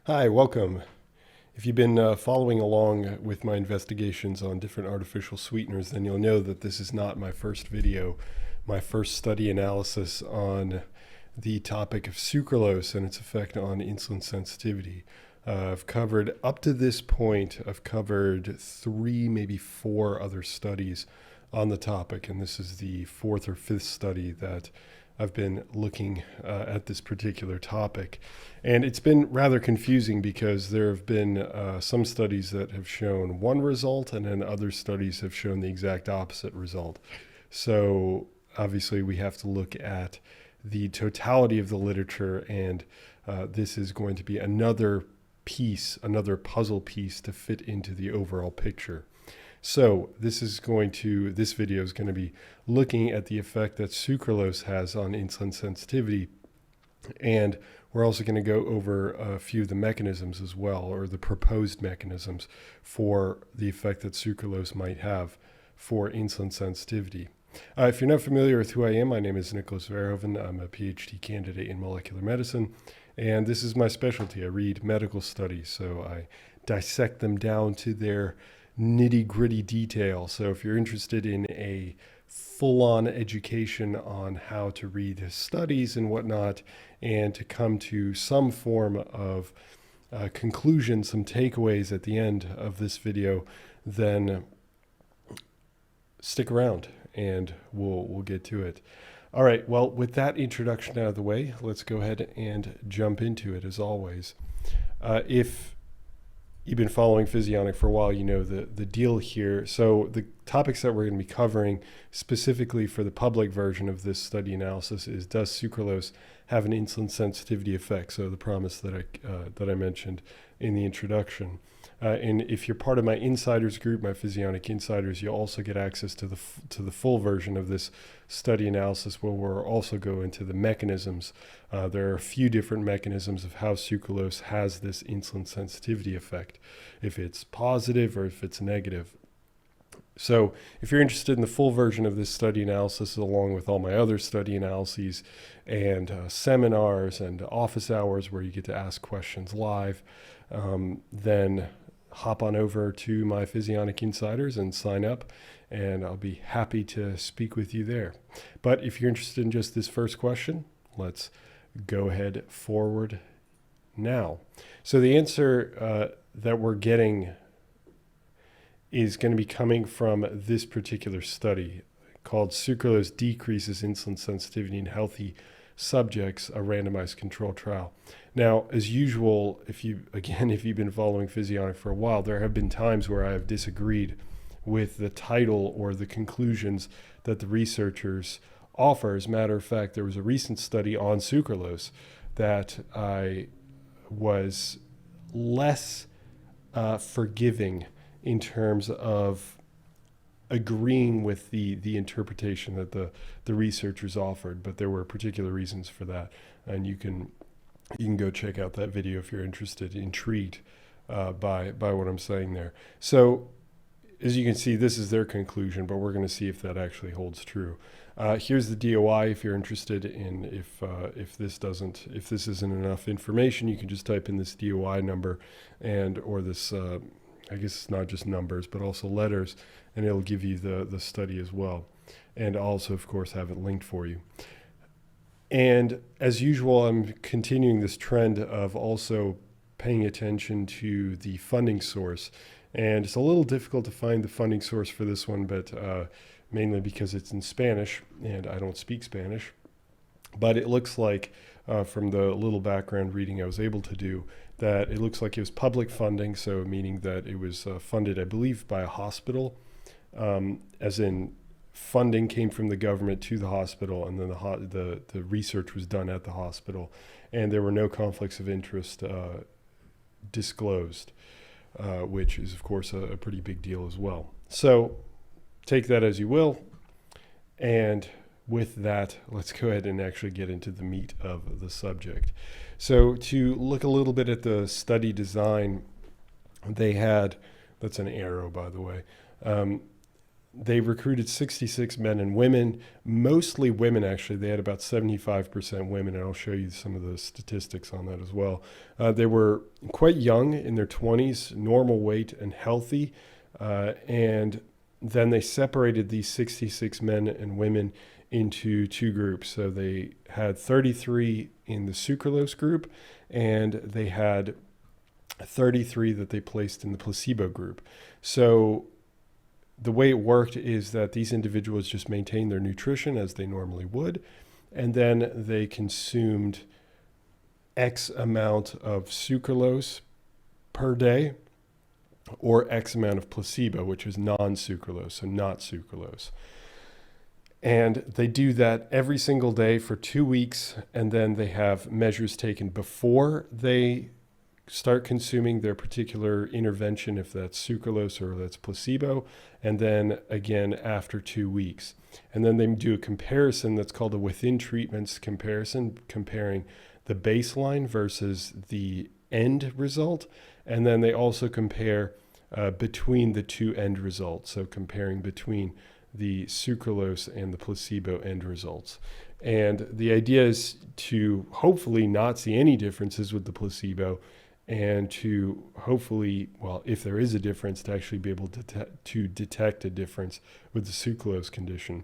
Hi, welcome. If you've been following along with my investigations on different artificial sweeteners, then you'll know that this is not my first video, my first study analysis on the topic of sucralose and its effect on insulin sensitivity. I've covered, up to this point, I've covered 3, maybe 4 other studies on the topic, and this is the 4th or 5th study that I've been looking at this particular topic. And it's been rather confusing because there have been some studies that have shown one result, and then other studies have shown the exact opposite result. So obviously we have to look at the totality of the literature, and this is going to be another piece, another puzzle piece to fit into the overall picture. So this video is going to be looking at the effect that sucralose has on insulin sensitivity. And we're also going to go over a few of the mechanisms as well, or the proposed mechanisms for the effect that sucralose might have for insulin sensitivity. If you're not familiar with who I am, my name is Nicholas Verhoeven. I'm a PhD candidate in molecular medicine, and this is my specialty. I read medical studies, so I dissect them down to their nitty-gritty detail. So if you're interested in a full-on education on how to read studies and whatnot, and to come to some form of conclusion, some takeaways at the end of this video, then stick around and we'll get to it. All right, well, with that introduction out of the way, let's go ahead and jump into it as always. If you've been following Physionic for a while, you know the deal here. So the topics that we're going to be covering specifically for the public version of this study analysis is, does sucralose have an insulin sensitivity effect? So the promise that I mentioned in the introduction. And if you're part of my insiders group, my Physionic insiders, you'll also get access to the full version of this study analysis, where we'll also go into the mechanisms. There are a few different mechanisms of how sucralose has this insulin sensitivity effect, if it's positive or if it's negative. So if you're interested in the full version of this study analysis, along with all my other study analyses and seminars and office hours where you get to ask questions live, then hop on over to my Physionic Insiders and sign up, and I'll be happy to speak with you there. But if you're interested in just this first question, let's go ahead forward now. So the answer that we're getting is going to be coming from this particular study called Sucralose Decreases Insulin Sensitivity in Healthy Subjects, a Randomized Control Trial. Now, as usual, if you've been following Physionic for a while, there have been times where I have disagreed with the title or the conclusions that the researchers offer. As a matter of fact, there was a recent study on sucralose that I was less forgiving in terms of agreeing with the interpretation that the researchers offered, but there were particular reasons for that, and you can go check out that video if you're intrigued by what I'm saying there. So as you can see, this is their conclusion, but we're going to see if that actually holds true. Here's the DOI. If you're interested in if this isn't enough information, you can just type in this DOI number or this I guess it's not just numbers, but also letters, and it'll give you the study as well. And also, of course, have it linked for you. And as usual, I'm continuing this trend of also paying attention to the funding source. And it's a little difficult to find the funding source for this one, but mainly because it's in Spanish, and I don't speak Spanish. But it looks like, from the little background reading I was able to do, that it looks like it was public funding, so meaning that it was funded, I believe, by a hospital, as in funding came from the government to the hospital, and then the research was done at the hospital, and there were no conflicts of interest disclosed, which is, of course, a pretty big deal as well. So take that as you will, and with that, let's go ahead and actually get into the meat of the subject. So to look a little bit at the study design, they had, that's an arrow, by the way, they recruited 66 men and women, mostly women actually. They had about 75% women, and I'll show you some of the statistics on that as well. They were quite young, in their 20s, normal weight and healthy, and then they separated these 66 men and women into two groups. So they had 33 in the sucralose group, and they had 33 that they placed in the placebo group. So the way it worked is that these individuals just maintained their nutrition as they normally would, and then they consumed X amount of sucralose per day or X amount of placebo, which is non-sucralose, so not sucralose. And they do that every single day for 2 weeks, and then they have measures taken before they start consuming their particular intervention, if that's sucralose or that's placebo, and then again after 2 weeks. And then they do a comparison that's called a within treatments comparison, comparing the baseline versus the end result. And then they also compare between the two end results, so comparing between the sucralose and the placebo end results. And the idea is to hopefully not see any differences with the placebo, and to hopefully, well, if there is a difference, to actually be able to detect a difference with the sucralose condition.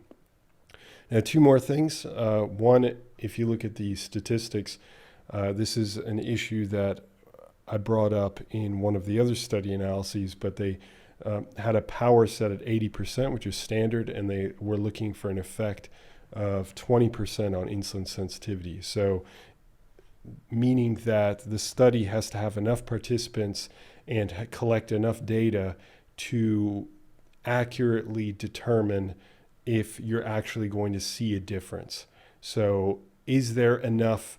Now, two more things. One, if you look at the statistics, this is an issue that I brought up in one of the other study analyses, but they had a power set at 80%, which is standard, and they were looking for an effect of 20% on insulin sensitivity. So meaning that the study has to have enough participants and collect enough data to accurately determine if you're actually going to see a difference. So is there enough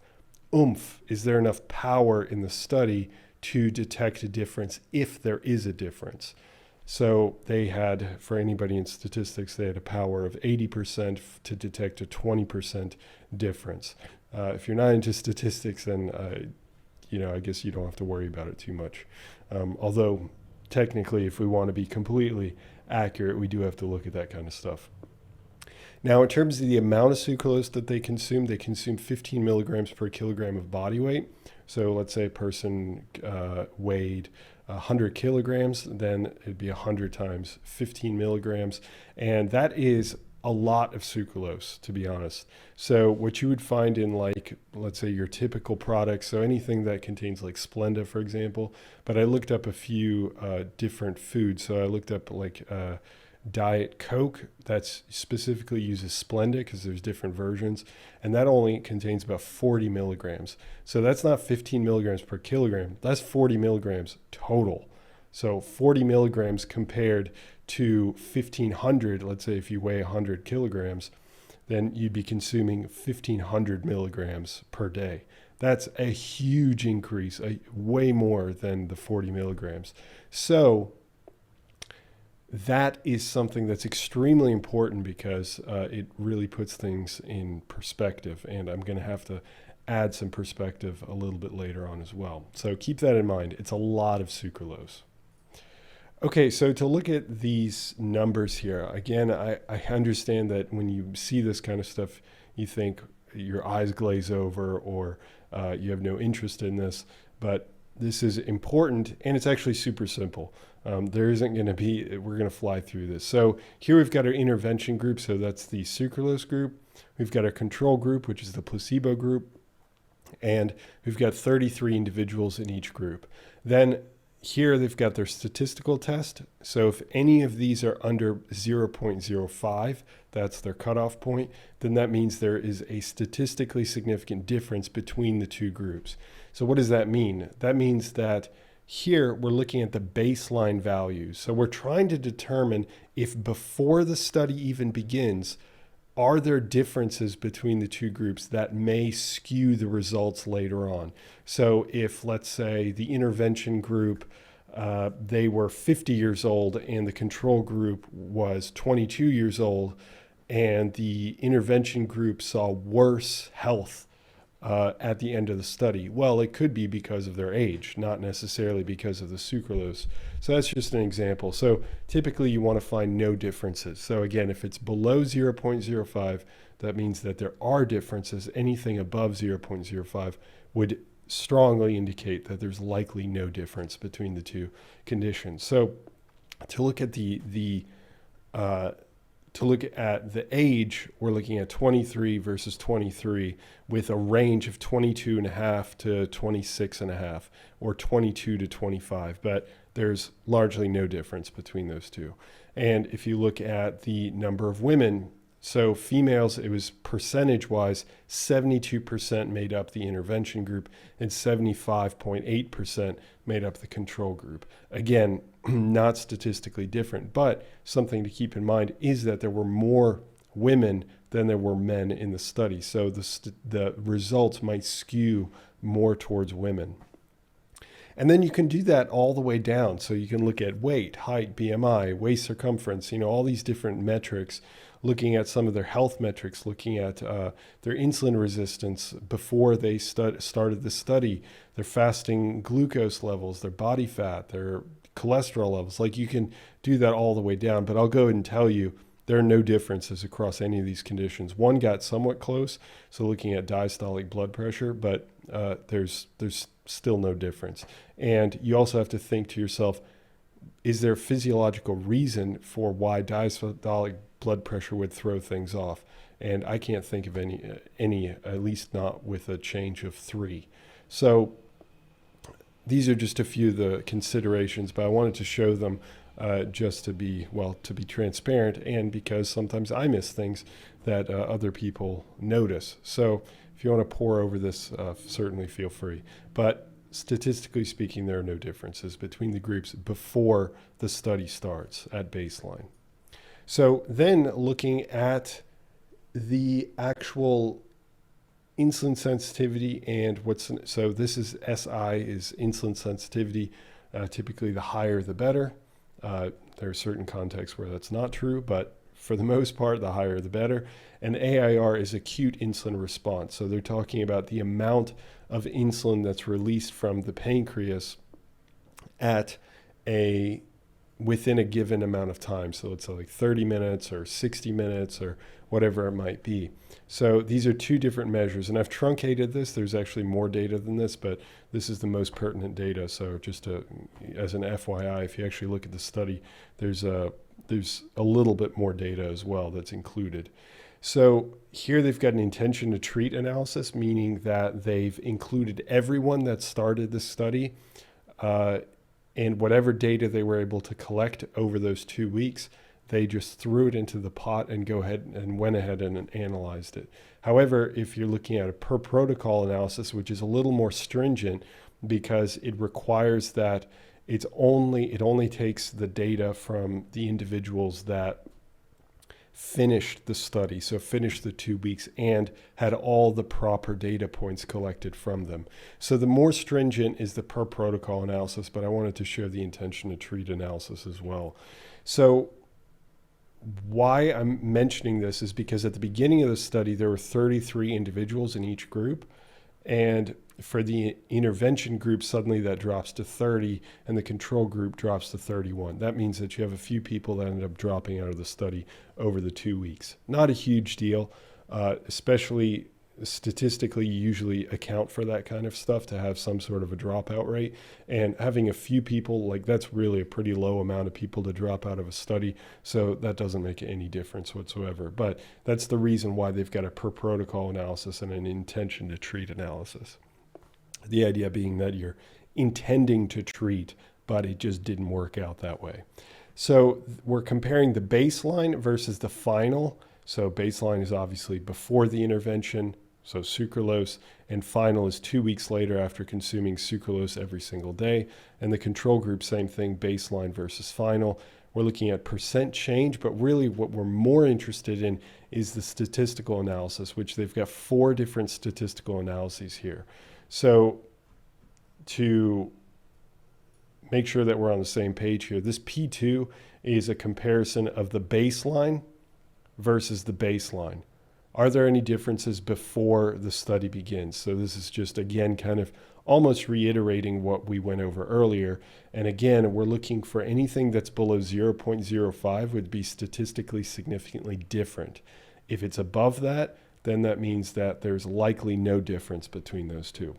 oomph, is there enough power in the study to detect a difference if there is a difference? So they had, for anybody in statistics, they had a power of 80% to detect a 20% difference. If you're not into statistics, then I guess you don't have to worry about it too much. Although technically, if we want to be completely accurate, we do have to look at that kind of stuff. Now, in terms of the amount of sucralose that they consume 15 milligrams per kilogram of body weight. So let's say a person weighed 100 kilograms, then it'd be 100 times 15 milligrams. And that is a lot of sucralose, to be honest. So what you would find in, like, let's say your typical products, so anything that contains like Splenda, for example, but I looked up a few different foods. So I looked up like Diet Coke that specifically uses Splenda because there's different versions, and that only contains about 40 milligrams. So that's not 15 milligrams per kilogram, that's 40 milligrams total. So 40 milligrams compared to 1,500, let's say if you weigh 100 kilograms, then you'd be consuming 1,500 milligrams per day. That's a huge increase, way more than the 40 milligrams. So that is something that's extremely important because it really puts things in perspective, and I'm going to have to add some perspective a little bit later on as well. So keep that in mind. It's a lot of sucralose. Okay, so to look at these numbers here, again, I understand that when you see this kind of stuff, you think your eyes glaze over or you have no interest in this, but this is important, and it's actually super simple. There isn't going to be, we're going to fly through this. So here we've got our intervention group, so that's the sucralose group. We've got our control group, which is the placebo group, and we've got 33 individuals in each group. Then here they've got their statistical test. So if any of these are under 0.05, that's their cutoff point, then that means there is a statistically significant difference between the two groups. So what does that mean? That means that here we're looking at the baseline values. So we're trying to determine if before the study even begins, are there differences between the two groups that may skew the results later on? So if, let's say, the intervention group, they were 50 years old and the control group was 22 years old, and the intervention group saw worse health at the end of the study? Well, it could be because of their age, not necessarily because of the sucralose. So that's just an example. So typically you want to find no differences. So again, if it's below 0.05, that means that there are differences. Anything above 0.05 would strongly indicate that there's likely no difference between the two conditions. So to look at the age, we're looking at 23 versus 23 with a range of 22.5 to 26.5 or 22 to 25, but there's largely no difference between those two. And if you look at the number of women, so females, it was percentage-wise, 72% made up the intervention group and 75.8% made up the control group. Again, not statistically different, but something to keep in mind is that there were more women than there were men in the study. So the results might skew more towards women. And then you can do that all the way down. So you can look at weight, height, BMI, waist circumference, all these different metrics, looking at some of their health metrics, looking at their insulin resistance before they started the study, their fasting glucose levels, their body fat, their cholesterol levels. Like, you can do that all the way down, but I'll go ahead and tell you there are no differences across any of these conditions. One got somewhat close, so looking at diastolic blood pressure, but there's still no difference. And you also have to think to yourself, is there a physiological reason for why diastolic blood pressure would throw things off? And I can't think of any, at least not with a change of 3. So these are just a few of the considerations, but I wanted to show them just to be transparent, and because sometimes I miss things that other people notice. So if you want to pore over this, certainly feel free. But statistically speaking, there are no differences between the groups before the study starts at baseline. So then looking at the actual insulin sensitivity and so this is SI, is insulin sensitivity. Typically the higher the better. There are certain contexts where that's not true, but for the most part, the higher the better. And AIR is acute insulin response. So they're talking about the amount of insulin that's released from the pancreas within a given amount of time. So it's like 30 minutes or 60 minutes or whatever it might be. So these are two different measures, and I've truncated this. There's actually more data than this, but this is the most pertinent data. So just as an FYI, if you actually look at the study, there's a little bit more data as well that's included. So here they've got an intention to treat analysis, meaning that they've included everyone that started the study, and whatever data they were able to collect over those 2 weeks, they just threw it into the pot and went ahead and analyzed it. However, if you're looking at a per protocol analysis, which is a little more stringent because it requires that it only takes the data from the individuals that finished the study, so finished the 2 weeks and had all the proper data points collected from them. So the more stringent is the per protocol analysis, but I wanted to show the intention to treat analysis as well. So why I'm mentioning this is because at the beginning of the study, there were 33 individuals in each group. And for the intervention group, suddenly that drops to 30, and the control group drops to 31. That means that you have a few people that end up dropping out of the study over the 2 weeks. Not a huge deal, especially statistically. You usually account for that kind of stuff to have some sort of a dropout rate. And having a few people, that's really a pretty low amount of people to drop out of a study. So that doesn't make any difference whatsoever. But that's the reason why they've got a per protocol analysis and an intention to treat analysis. The idea being that you're intending to treat, but it just didn't work out that way. So we're comparing the baseline versus the final. So baseline is obviously before the intervention, so sucralose, and final is 2 weeks later after consuming sucralose every single day. And the control group, same thing, baseline versus final. We're looking at percent change, but really what we're more interested in is the statistical analysis, which they've got 4 different statistical analyses here. So to make sure that we're on the same page here, this P2 is a comparison of the baseline versus the baseline. Are there any differences before the study begins? So this is just, again, kind of almost reiterating what we went over earlier. And again, we're looking for anything that's below 0.05 would be statistically significantly different. If it's above that, then that means that there's likely no difference between those two.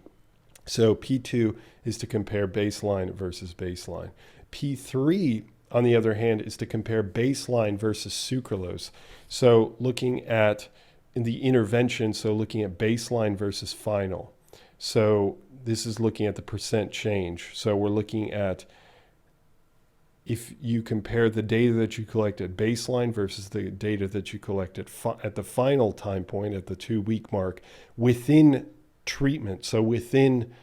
So P2 is to compare baseline versus baseline. P3, on the other hand, is to compare baseline versus sucralose. So looking at in the intervention, so looking at baseline versus final. So this is looking at the percent change. So we're looking at if you compare the data that you collect at baseline versus the data that you collect at the final time point, at the 2-week mark, within treatment, so within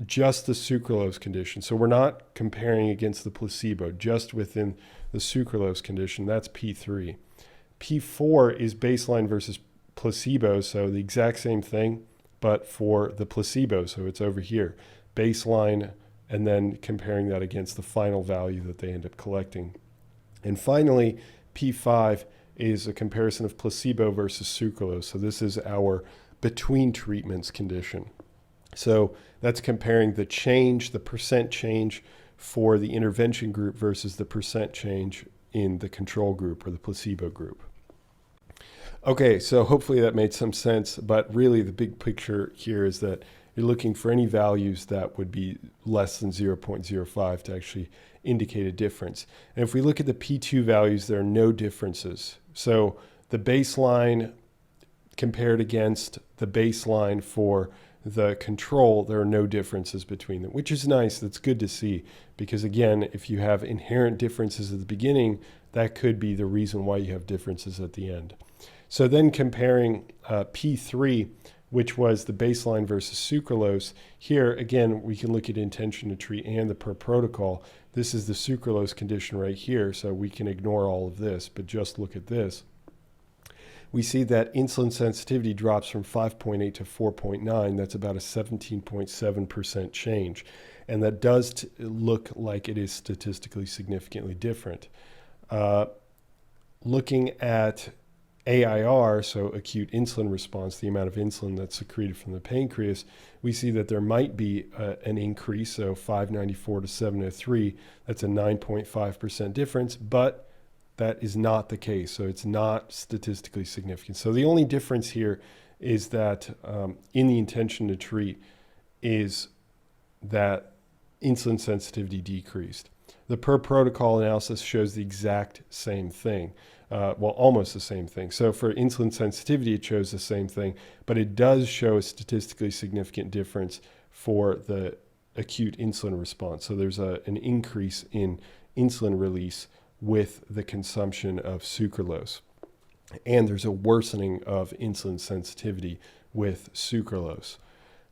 just the sucralose condition. So we're not comparing against the placebo, just within the sucralose condition. That's P3. P4 is baseline versus placebo, so the exact same thing, but for the placebo. So it's over here, baseline, and then comparing that against the final value that they end up collecting. And finally, P5 is a comparison of placebo versus sucralose. So this is our between treatments condition. So that's comparing the change, the percent change for the intervention group versus the percent change in the control group or the placebo group. Okay, so hopefully that made some sense, but really the big picture here is that you're looking for any values that would be less than 0.05 to actually indicate a difference. And if we look at the P2 values, there are no differences. So the baseline compared against the baseline for the control, there are no differences between them, which is nice. That's good to see, because again, if you have inherent differences at the beginning, that could be the reason why you have differences at the end. So then comparing P3, which was the baseline versus sucralose, here again, we can look at intention to treat and the per protocol. This is the sucralose condition right here, so we can ignore all of this, but just look at this. We see that insulin sensitivity drops from 5.8 to 4.9. That's about a 17.7% change. And that does look like it is statistically significantly different. Looking at AIR, so acute insulin response, the amount of insulin that's secreted from the pancreas, we see that there might be an increase, so 594 to 703. That's a 9.5% difference, but that is not the case. So it's not statistically significant. So the only difference here is that in the intention to treat is that insulin sensitivity decreased. The per protocol analysis shows the exact same thing. Well, almost the same thing. So for insulin sensitivity, it shows the same thing, but it does show a statistically significant difference for the acute insulin response. So there's an increase in insulin release with the consumption of sucralose. And there's a worsening of insulin sensitivity with sucralose.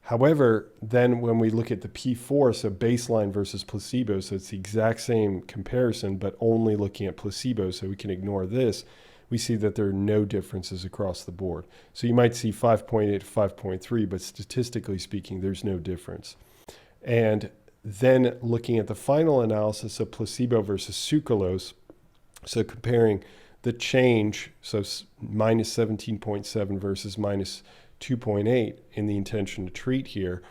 However, then when we look at the P4, so baseline versus placebo, so it's the exact same comparison, but only looking at placebo, so we can ignore this, we see that there are no differences across the board. So you might see 5.8 to 5.3, but statistically speaking, there's no difference. And then looking at the final analysis of placebo versus sucralose, so comparing the change, so minus 17.7 versus minus 2.8 in the intention to treat here,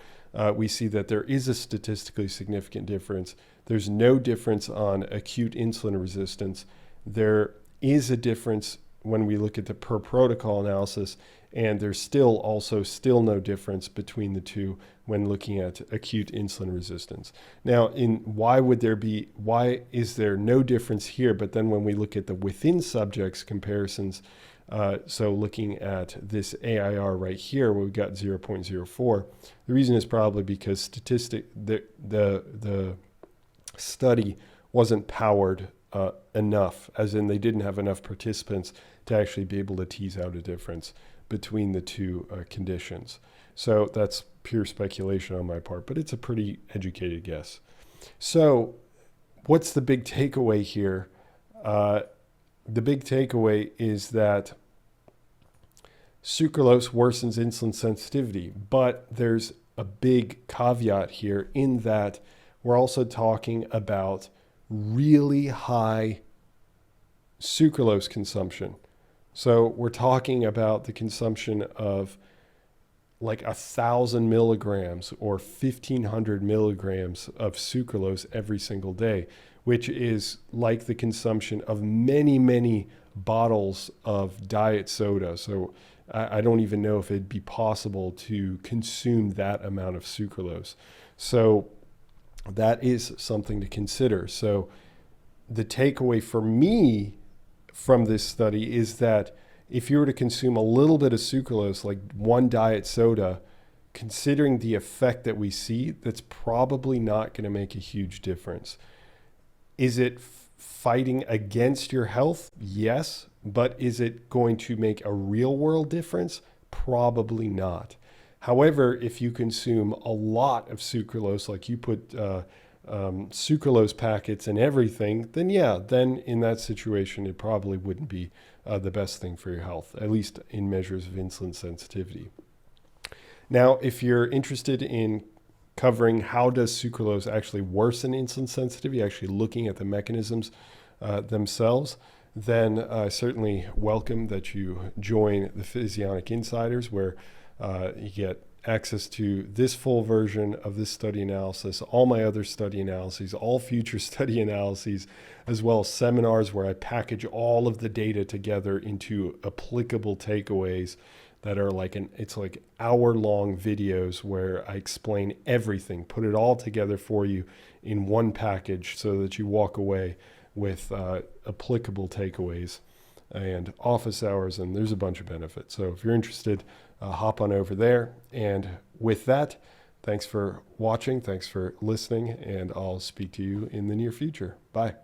we see that there is a statistically significant difference. There's no difference on acute insulin resistance. There is a difference when we look at the per protocol analysis, and there's still no difference between the two when looking at acute insulin resistance. Now, why is there no difference here? But then when we look at the within subjects comparisons, so looking at this AIR right here, where we've got 0.04, the reason is probably because the study wasn't powered enough, as in they didn't have enough participants to actually be able to tease out a difference between the two conditions. So that's pure speculation on my part, but it's a pretty educated guess. So what's the big takeaway here? The big takeaway is that sucralose worsens insulin sensitivity, but there's a big caveat here in that we're also talking about really high sucralose consumption. So we're talking about the consumption of like 1,000 milligrams or 1,500 milligrams of sucralose every single day, which is like the consumption of many, many bottles of diet soda. So I don't even know if it'd be possible to consume that amount of sucralose. So that is something to consider. So the takeaway for me from this study is that if you were to consume a little bit of sucralose, like one diet soda, considering the effect that we see, that's probably not going to make a huge difference. Is it fighting against your health? Yes. But is it going to make a real world difference? Probably not. However, if you consume a lot of sucralose, like you put sucralose packets and everything, then yeah, then in that situation, it probably wouldn't be the best thing for your health, at least in measures of insulin sensitivity. Now, if you're interested in covering how does sucralose actually worsen insulin sensitivity, actually looking at the mechanisms themselves, then I certainly welcome that you join the Physionic Insiders, where you get access to this full version of this study analysis, all my other study analyses, all future study analyses, as well as seminars where I package all of the data together into applicable takeaways that are it's like hour-long videos where I explain everything, put it all together for you in one package so that you walk away with applicable takeaways and office hours, and there's a bunch of benefits. So if you're interested, hop on over there. And with that, thanks for watching, thanks for listening, and I'll speak to you in the near future. Bye.